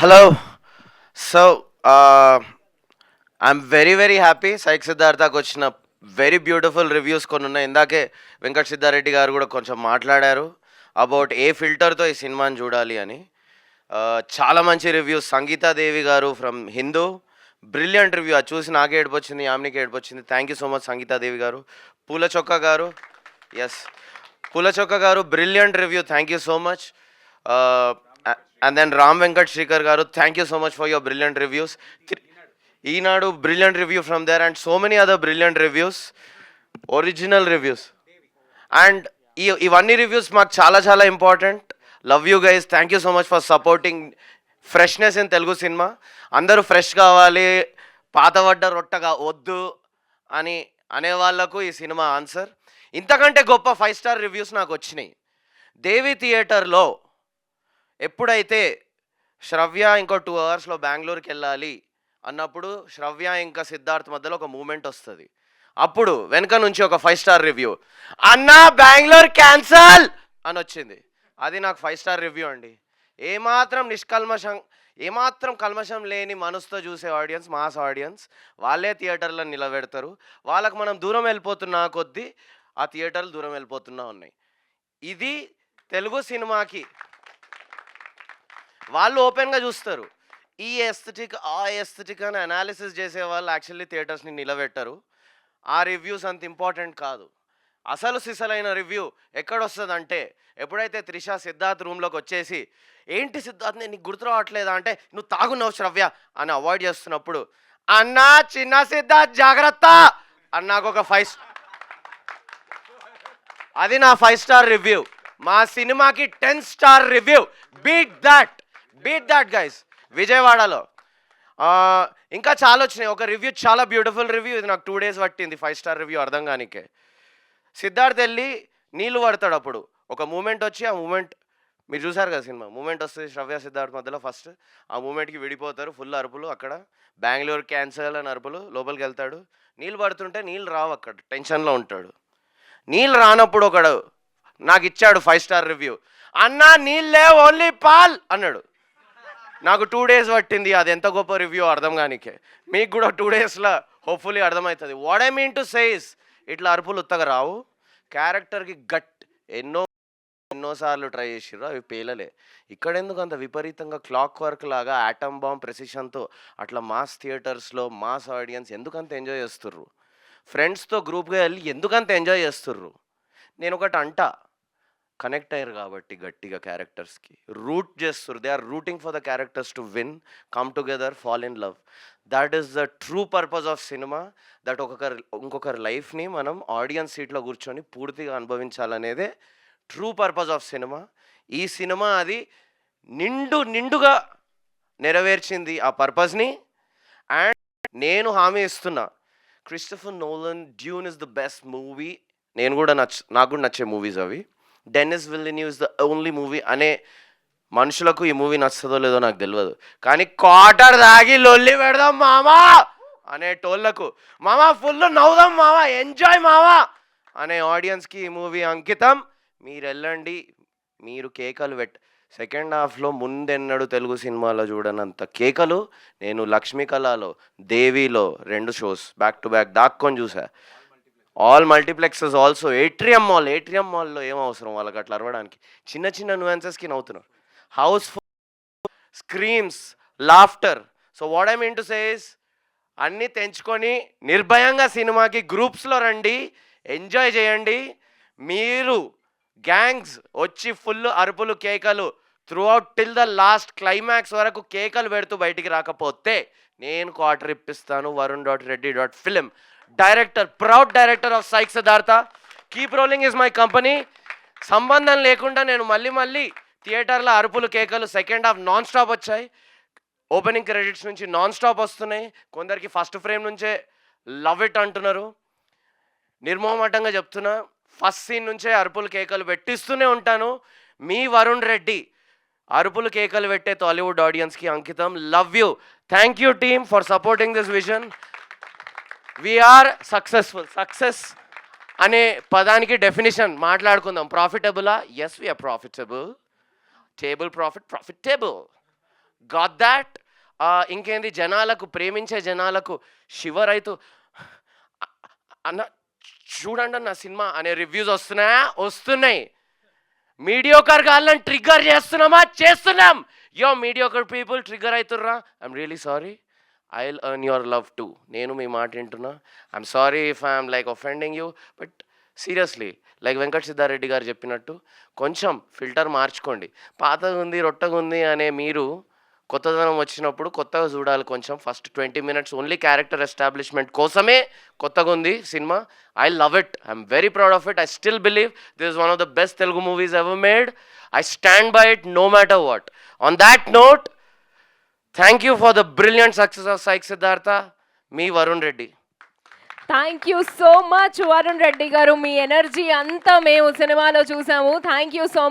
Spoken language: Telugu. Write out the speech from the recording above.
Hello. So, I'm very happy. Saik Siddharthకు వచ్చిన వెరీ బ్యూటిఫుల్ రివ్యూస్ కొన్ని ఉన్నాయి. ఇందాకే వెంకట్ సిద్ధారెడ్డి గారు కూడా కొంచెం మాట్లాడారు అబౌట్ ఏ ఫిల్టర్తో ఈ సినిమాని చూడాలి అని. చాలా మంచి రివ్యూస్. సంగీతాదేవి గారు ఫ్రమ్ హిందూ బ్రిలియంట్ రివ్యూ. అది చూసి నాకే ఏడుపొచ్చింది, యామినికి ఏడుపొచ్చింది. Thank you so much Sangeetha Devi గారు. పూల చొక్క గారు, ఎస్ పూల చొక్క గారు brilliant review. Thank you so much. And then Ram Venkat Shrikar garu, thank you so much for your brilliant reviews. Eenadu, brilliant review from there, and so many other brilliant reviews, original reviews. And ivanni reviews maaku chala important. Love you guys. Thank you so much for supporting freshness in Telugu cinema. Andaru fresh kavali, పాతవడ్డ రొట్టగా వద్దు అని అనే వాళ్ళకు ఈ సినిమా ఆన్సర్. ఇంతకంటే గొప్ప 5-star రివ్యూస్ నాకు వచ్చినాయి. దేవి థియేటర్లో ఎప్పుడైతే శ్రవ్య ఇంకో 2 అవర్స్లో బెంగళూరుకి వెళ్ళాలి అన్నప్పుడు శ్రవ్య ఇంకా సిద్ధార్థ్ మధ్యలో ఒక మూమెంట్ వస్తుంది. అప్పుడు వెనక నుంచి ఒక 5-star రివ్యూ, అన్నా బెంగళూరు క్యాన్సల్ అని వచ్చింది. అది నాకు 5-star రివ్యూ అండి. ఏమాత్రం కల్మషం లేని మనసుతో చూసే ఆడియన్స్, మాస్ ఆడియన్స్, వాళ్ళే థియేటర్లో నిలబెడతారు. వాళ్ళకు మనం దూరం వెళ్ళిపోతున్నా కొద్దీ ఆ థియేటర్లు దూరం వెళ్ళిపోతున్నా ఉన్నాయి. ఇది తెలుగు సినిమాకి వాళ్ళు ఓపెన్గా చూస్తారు. ఈ ఎస్థెటిక్ ఆ ఎస్థెటిక్ అని అనాలిసిస్ చేసే వాళ్ళు యాక్చువల్లీ థియేటర్స్ని నిలబెట్టరు. ఆ రివ్యూస్ అంత ఇంపార్టెంట్ కాదు. అసలు సిసలైన రివ్యూ ఎక్కడొస్తుందంటే ఎప్పుడైతే త్రిష సిద్ధార్థ్ రూమ్లోకి వచ్చేసి, ఏంటి సిద్ధార్థ్ నేను నీకు గుర్తు రావట్లేదా అంటే, నువ్వు తాగున్నావు శ్రవ్య అని అవాయిడ్ చేస్తున్నప్పుడు, అన్నా చిన్న సిద్ధార్థ్ జాగ్రత్త అన్నాకు ఒక అది నా 5-star రివ్యూ. మా సినిమాకి 10-star review. Beat that guys. విజయవాడలో ఇంకా చాలా వచ్చినాయి. ఒక రివ్యూ చాలా బ్యూటిఫుల్ రివ్యూ. ఇది నాకు 2 days పట్టింది 5-star రివ్యూ అర్థం కానికే. సిద్ధార్థ్ వెళ్ళి నీళ్ళు పడతాడు. అప్పుడు ఒక మూమెంట్ వచ్చి, ఆ మూమెంట్ మీరు చూసారు కదా సినిమా, మూమెంట్ వస్తుంది శ్రవ్య సిద్ధార్థ్ మధ్యలో. ఫస్ట్ ఆ మూమెంట్కి విడిపోతారు, ఫుల్ అరుపులు, అక్కడ బెంగళూరు క్యాన్సల్ అని అరుపులు. లోపలికి వెళ్తాడు, నీళ్ళు పడుతుంటే నీళ్ళు రావు, అక్కడ టెన్షన్లో ఉంటాడు. నీళ్ళు రానప్పుడు ఒకడు నాకు ఇచ్చాడు 5-star రివ్యూ, అన్నా నీళ్ళే ఓన్లీ పాల్ అన్నాడు. నాకు 2 days పట్టింది అది ఎంత గొప్ప రివ్యూ అర్థం కానికే. మీకు కూడా 2 daysలో హోప్ఫుల్లీ అర్థమవుతుంది. What I mean to says, ఇట్లా అరుపులు ఉత్తగా రావు. క్యారెక్టర్కి ఎన్నోసార్లు ట్రై చేసిర్రు, అవి పేలలే. ఇక్కడ ఎందుకు అంత విపరీతంగా క్లాక్ వర్క్ లాగా యాటమ్ బాంబ్ ప్రెసిషన్తో అట్లా మాస్ థియేటర్స్లో మాస్ ఆడియన్స్ ఎందుకంత ఎంజాయ్ చేస్తుర్రు? ఫ్రెండ్స్తో గ్రూప్గా వెళ్ళి ఎందుకంత ఎంజాయ్ చేస్తుర్రు? నేను ఒకటి అంటా, కనెక్ట్ అయ్యారు కాబట్టి గట్టిగా క్యారెక్టర్స్కి రూట్ చేస్తారు. They are routing for the characters to win, come together, fall in love. That is the true purpose of cinema. That ఇంకొకరి లైఫ్ని మనం ఆడియన్స్ సీట్లో కూర్చొని పూర్తిగా అనుభవించాలనేదే ట్రూ పర్పస్ ఆఫ్ సినిమా. ఈ సినిమా అది నిండుగా నెరవేర్చింది ఆ పర్పస్ని. అండ్ నేను హామీ ఇస్తున్నా, Christopher Nolan Dune is the best movie. నాకు కూడా నచ్చే మూవీస్ అవి. Denis Villeneuve is the only movie అనే మనుషులకు ఈ మూవీ నచ్చుతుందో లేదో నాకు తెలియదు. కానీ క్వార్టర్ దాగి లొల్లి పెడదాం మామా అనే టోళ్లకు, మామా ఫుల్ నవ్వుదాం మామా, ఎంజాయ్ మామా అనే ఆడియన్స్కి ఈ మూవీ అంకితం. మీరు వెళ్ళండి, మీరు కేకలు సెకండ్ హాఫ్లో ముందెన్నడు తెలుగు సినిమాలో చూడనంత కేకలు నేను లక్ష్మీ కళలో, దేవిలో 2 shows బ్యాక్ టు బ్యాక్ దాక్కొని చూసా. All multiplexes also. ఏట్రియం మాల్లో ఏం అవసరం వాళ్ళకి అట్లా అరవడానికి? చిన్న న్యూయాన్సెస్కి నవ్వుతున్నారు. Houseful screams, laughter. So what I mean to says, అన్నీ తెంచుకొని నిర్భయంగా సినిమాకి గ్రూప్స్లో రండి, ఎంజాయ్ చేయండి. మీరు గ్యాంగ్స్ వచ్చి ఫుల్ అరుపులు కేకలు through out till the last climax వరకు కేకలు పెడుతూ బయటికి రాకపోతే నేను క్వార్టర్ ఇప్పిస్తాను. varun.reddy.film, director, proud director of Psych Siddhartha. Keep rolling is my company. సంబంధం లేకుండా నేను మళ్ళీ థియేటర్లో అరుపులు కేకలు. సెకండ్ హాఫ్ నాన్ స్టాప్ వచ్చాయి. ఓపెనింగ్ క్రెడిట్స్ నుంచి నాన్ స్టాప్ వస్తున్నాయి. కొందరికి ఫస్ట్ ఫ్రేమ్ నుంచే లవ్ ఇట్ అంటున్నారు. నిర్మోహమాటంగా చెప్తున్నా, ఫస్ట్ సీన్ నుంచే అరుపులు కేకలు పెట్టిస్తూనే ఉంటాను. మీ వరుణ్ రెడ్డి అరుపులు కేకలు పెట్టే టాలీవుడ్ ఆడియన్స్కి అంకితం. Love you. Thank you team for supporting this vision. We're successful. Success అనే పదానికి డెఫినేషన్ మాట్లాడుకుందాం. ప్రాఫిటబులా? Yes, we're profitable. Table profit, profitable. Got that. ఇంకేంది, జనాలకు, ప్రేమించే జనాలకు షివర్ అవుతూ అన్న చూడండి అన్న సినిమా అనే రివ్యూస్ వస్తున్నాయి. మీడియోకర్ గాళ్ళని ట్రిగ్గర్ చేస్తున్నాం. యో మీడియోకర్ పీపుల్ ట్రిగ్గర్ అవుతుర్రా, I'm really sorry. I will earn your love too. నేను మీ మాట వింటున్నా. I'm sorry if I'm like offending you, but seriously like Venkat Siddhareddy గారు చెప్పినట్టు కొంచెం ఫిల్టర్ మార్చుకోండి. పాతగా ఉంది, రొట్టగా ఉంది అనే మీరు కొత్తదనం వచ్చినప్పుడు కొత్తగా చూడాలి. కొంచెం first 20 minutes only character establishment కోసమే కొత్తగా ఉంది సినిమా. I love it, I'm very proud of it. I still believe this is one of the best Telugu movies ever made. I stand by it no matter what. On that note, thank you for the brilliant success of Psych Siddhartha. మీ Varun Reddy. Thank you so much Varun Reddy గారు. మీ ఎనర్జీ అంతా మేము సినిమాలో చూసాము. Thank you so much.